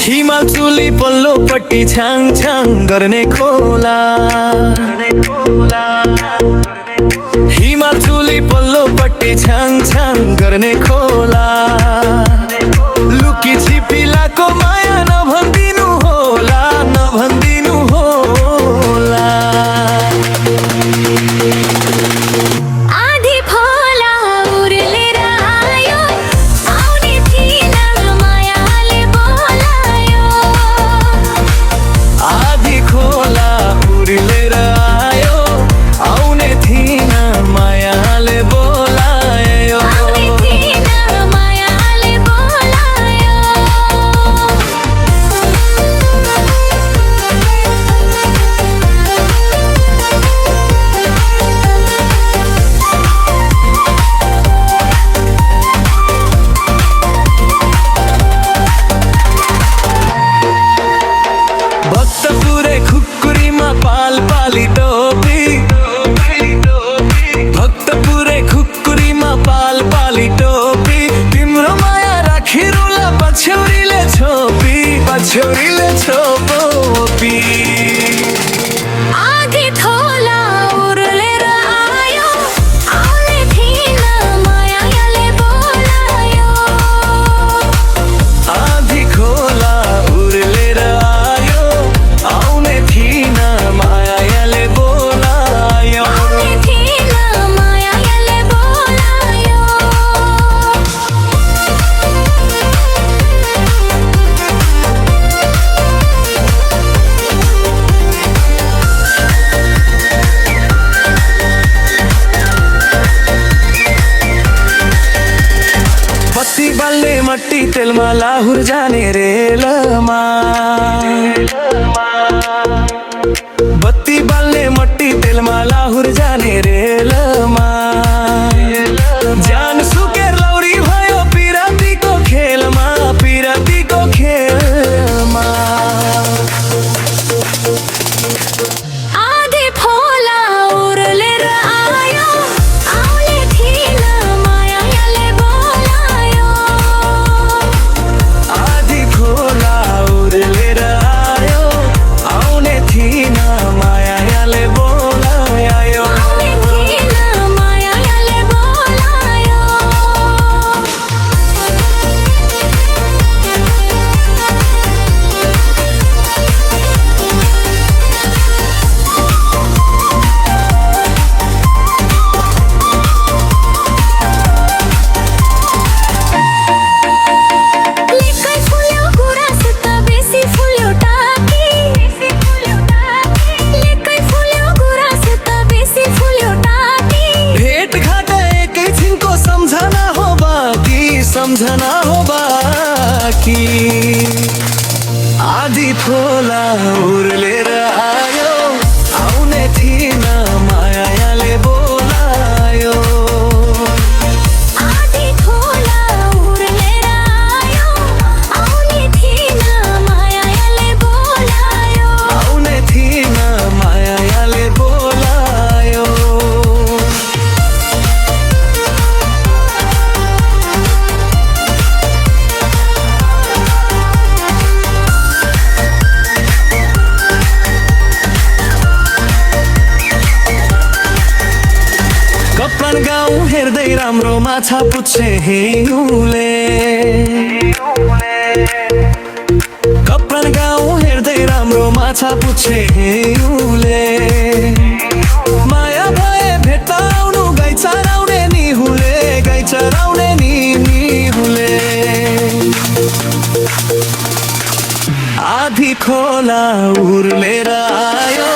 हिमाल चुली पल्लोपट्टि छ्याङ छ्याङ गर्ने खोला। हिमाल चुली पल्लोपट्टि छ्याङ छ्याङ गर्ने खोला। लुकी छिपिलाको माया नभन्दिनु होला, नभन्दिनु होला। आधी खोला उर्लेर आयो, आउने थिइन मायाले बोलायो। आधी खोला उर्लेर आयो, आउने थिइन मायाले बोलायो। आउने थिइन मायाले बोलायो। भक्तपुरे खुकुरीमा पाल पाली टोपी। भक्तपुरे खुकुरीमा पाल पाली टोपी। तिम्रो माया राखिरुला पछ्यौरीले छोपी, पछ्यौरीले छोपी। आधी खोला उर्लेर आयो, आउने थिइन मायाले बोलायो। आधी खोला उर्लेर आयो, आउने थिइन मायाले बोलायो। आउने थिइन मायाले बोलायो। बत्ती बाल्ने मट्टी तेलमा लाहुर जाने रेलमा। बत्ती बाल्ने मट्टी तेलमा लाहुर जाने रेलमा। ज्यान सुकेर लौरी भयो पिरातीको खेलमा, पिरातीको खेलमा। आधी खोला उर्लेर आयो, आउने थिइन मायाले बोलायो। आधी खोला उर्लेर आयो, आउने थिइन मायाले बोलायो। आउने थिइन मायाले बोलायो। लेकै फुल्यो गुराँस त बेसी फुल्यो टाकी। लेकै फुल्यो गुराँस त बेसी फुल्यो टाकी। भेटघाट एकैछिनको सम्झना हो बाँकी, सम्झना हो बाँकी। आधी खोला उर्लेर आयो, आउने थिइन मायाले बोलायो। आधी खोला उर्लेर आयो, आउने थिइन मायाले बोलायो। आउने थिइन मायाले बोलायो। कप्रान गाउँ हेर्दै राम्रो माछा पुच्छे हिउँले। कप्रान गाउँ हेर्दै राम्रो माछा पुच्छे हिउँले। माया भए भेट्न आउनु गाई चराउने निहुले, गाई चराउने निहुले। आधी खोला उर्लेर आयो,